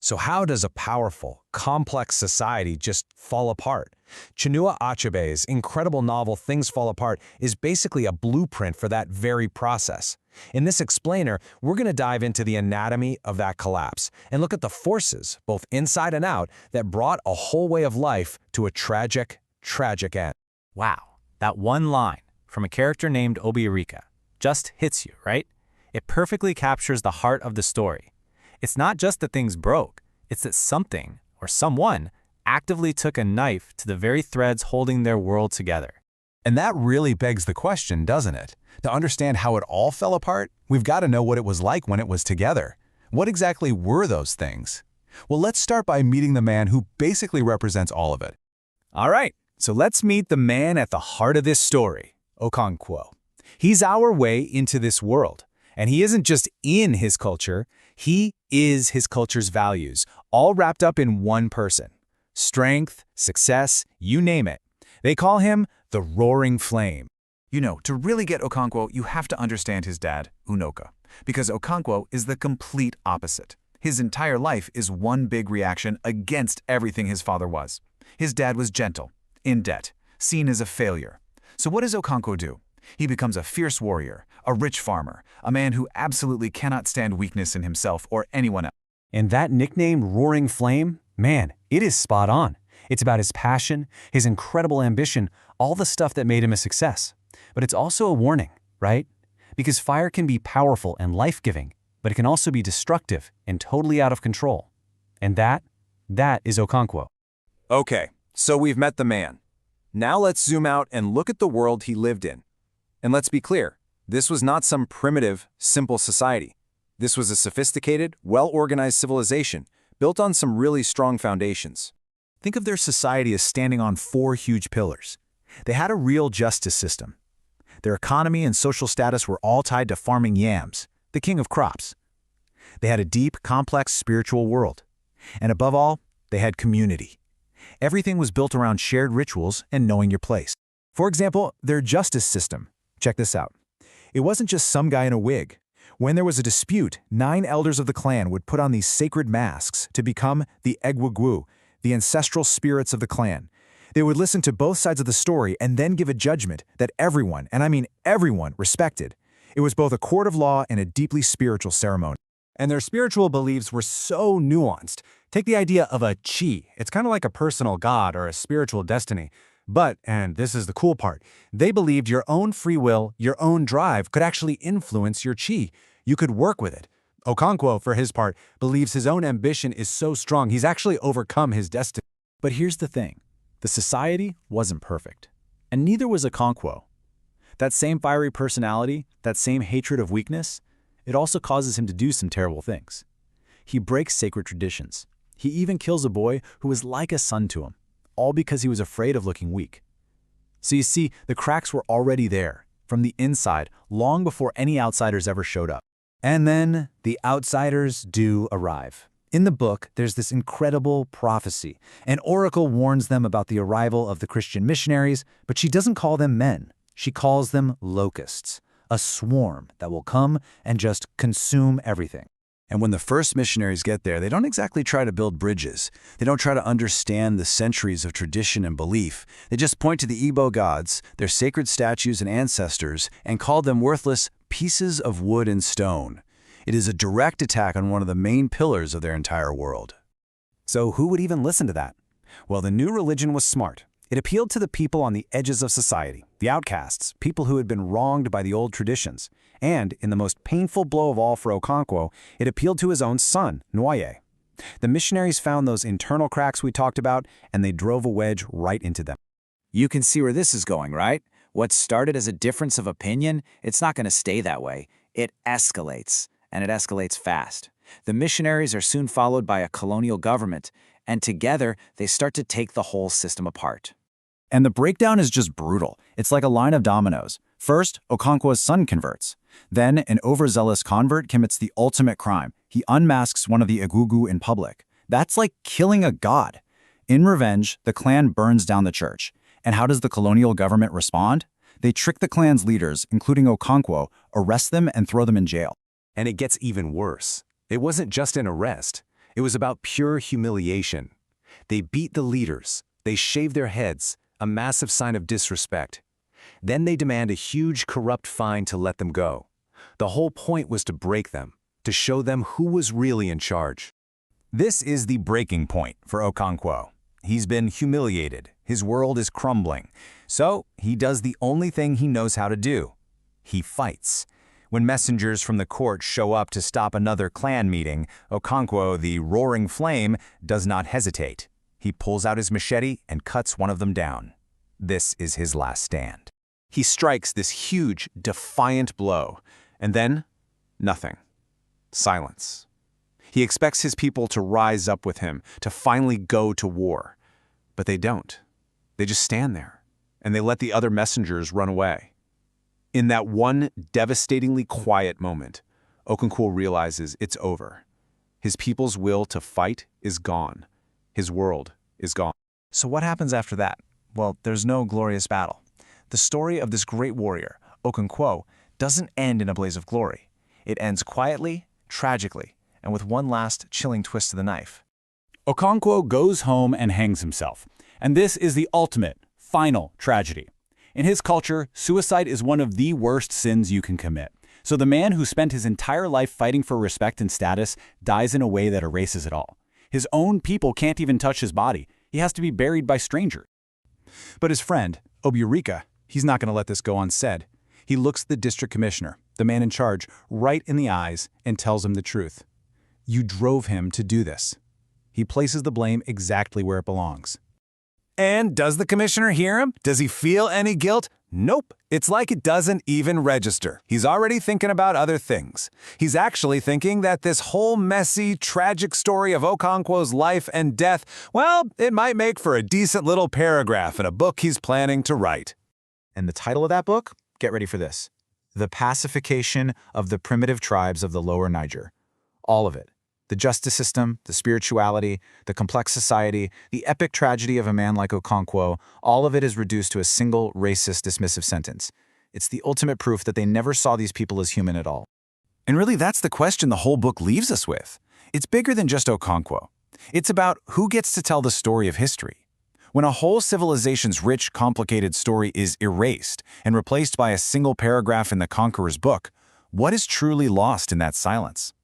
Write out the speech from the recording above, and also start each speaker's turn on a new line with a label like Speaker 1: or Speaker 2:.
Speaker 1: So how does a powerful, complex society just fall apart? Chinua Achebe's incredible novel Things Fall Apart is basically a blueprint for that very process. In this explainer, we're going to dive into the anatomy of that collapse and look at the forces, both inside and out, that brought a whole way of life to a tragic, tragic end.
Speaker 2: Wow, that one line from a character named Obirika just hits you, right? It perfectly captures the heart of the story. It's not just that things broke, it's that something, or someone, actively took a knife to the very threads holding their world together.
Speaker 3: And that really begs the question, doesn't it? To understand how it all fell apart, we've got to know what it was like when it was together. What exactly were those things? Well, let's start by meeting the man who basically represents all of it.
Speaker 2: All right, so let's meet the man at the heart of this story, Okonkwo. He's our way into this world, and he isn't just in his culture, he is his culture's values, all wrapped up in one person. Strength, success, you name it. They call him the Roaring Flame.
Speaker 4: You know, to really get Okonkwo, you have to understand his dad, Unoka, because Okonkwo is the complete opposite. His entire life is one big reaction against everything his father was. His dad was gentle, in debt, seen as a failure. So what does Okonkwo do? He becomes a fierce warrior, a rich farmer, a man who absolutely cannot stand weakness in himself or anyone else.
Speaker 5: And that nickname, Roaring Flame, man, it is spot on. It's about his passion, his incredible ambition, all the stuff that made him a success. But it's also a warning, right? Because fire can be powerful and life-giving, but it can also be destructive and totally out of control. And that is Okonkwo.
Speaker 3: Okay, so we've met the man. Now let's zoom out and look at the world he lived in. And let's be clear, this was not some primitive, simple society. This was a sophisticated, well-organized civilization built on some really strong foundations.
Speaker 2: Think of their society as standing on 4 huge pillars. They had a real justice system. Their economy and social status were all tied to farming yams, the king of crops. They had a deep, complex spiritual world. And above all, they had community. Everything was built around shared rituals and knowing your place. For example, their justice system. Check this out. It wasn't just some guy in a wig. When there was a dispute, 9 elders of the clan would put on these sacred masks to become the Egwugwu, the ancestral spirits of the clan. They would listen to both sides of the story and then give a judgment that everyone, and I mean everyone, respected. It was both a court of law and a deeply spiritual ceremony. And their spiritual beliefs were so nuanced. Take the idea of a chi. It's kind of like a personal god or a spiritual destiny. But, and this is the cool part, they believed your own free will, your own drive could actually influence your chi. You could work with it. Okonkwo, for his part, believes his own ambition is so strong he's actually overcome his destiny. But here's the thing. The society wasn't perfect. And neither was Okonkwo. That same fiery personality, that same hatred of weakness, it also causes him to do some terrible things. He breaks sacred traditions. He even kills a boy who was like a son to him, all because he was afraid of looking weak. So you see, the cracks were already there, from the inside, long before any outsiders ever showed up. And then the outsiders do arrive. In the book, there's this incredible prophecy. An oracle warns them about the arrival of the Christian missionaries, but she doesn't call them men. She calls them locusts, a swarm that will come and just consume everything.
Speaker 3: And when the first missionaries get there, they don't exactly try to build bridges. They don't try to understand the centuries of tradition and belief. They just point to the Igbo gods, their sacred statues and ancestors, and call them worthless pieces of wood and stone. It is a direct attack on one of the main pillars of their entire world.
Speaker 5: So who would even listen to that? Well, the new religion was smart. It appealed to the people on the edges of society, the outcasts, people who had been wronged by the old traditions. And, in the most painful blow of all for Okonkwo, it appealed to his own son, Nwaye. The missionaries found those internal cracks we talked about, and they drove a wedge right into them.
Speaker 6: You can see where this is going, right? What started as a difference of opinion, it's not going to stay that way. It escalates, and it escalates fast. The missionaries are soon followed by a colonial government, and together they start to take the whole system apart.
Speaker 2: And the breakdown is just brutal. It's like a line of dominoes. First, Okonkwo's son converts. Then, an overzealous convert commits the ultimate crime. He unmasks one of the Egungun in public. That's like killing a god. In revenge, the clan burns down the church. And how does the colonial government respond? They trick the clan's leaders, including Okonkwo, arrest them and throw them in jail.
Speaker 1: And it gets even worse. It wasn't just an arrest.
Speaker 5: It was about pure humiliation. They beat the leaders, they shave their heads, a massive sign of disrespect. Then they demand a huge corrupt fine to let them go. The whole point was to break them, to show them who was really in charge. This is the breaking point for Okonkwo. He's been humiliated, his world is crumbling, so he does the only thing he knows how to do. He fights. When messengers from the court show up to stop another clan meeting, Okonkwo, the roaring flame, does not hesitate. He pulls out his machete and cuts one of them down. This is his last stand.
Speaker 1: He strikes this huge, defiant blow, and then nothing. Silence. He expects his people to rise up with him, to finally go to war. But they don't. They just stand there, and they let the other messengers run away. In that one devastatingly quiet moment, Okonkwo realizes it's over. His people's will to fight is gone. His world is gone.
Speaker 4: So what happens after that? Well, there's no glorious battle. The story of this great warrior, Okonkwo, doesn't end in a blaze of glory. It ends quietly, tragically, and with one last chilling twist to the knife.
Speaker 2: Okonkwo goes home and hangs himself. And this is the ultimate, final tragedy. In his culture, suicide is one of the worst sins you can commit. So the man who spent his entire life fighting for respect and status dies in a way that erases it all. His own people can't even touch his body. He has to be buried by strangers.
Speaker 5: But his friend, Oburika, he's not going to let this go unsaid. He looks the district commissioner, the man in charge, right in the eyes and tells him the truth. You drove him to do this. He places the blame exactly where it belongs. And does the commissioner hear him? Does he feel any guilt? Nope. It's like it doesn't even register. He's already thinking about other things. He's actually thinking that this whole messy, tragic story of Okonkwo's life and death, well, it might make for a decent little paragraph in a book he's planning to write.
Speaker 2: And the title of that book? Get ready for this. The Pacification of the Primitive Tribes of the Lower Niger. All of it. The justice system, the spirituality, the complex society, the epic tragedy of a man like Okonkwo, all of it is reduced to a single racist, dismissive sentence. It's the ultimate proof that they never saw these people as human at all.
Speaker 5: And really, that's the question the whole book leaves us with. It's bigger than just Okonkwo. It's about who gets to tell the story of history. When a whole civilization's rich, complicated story is erased and replaced by a single paragraph in the conqueror's book, what is truly lost in that silence?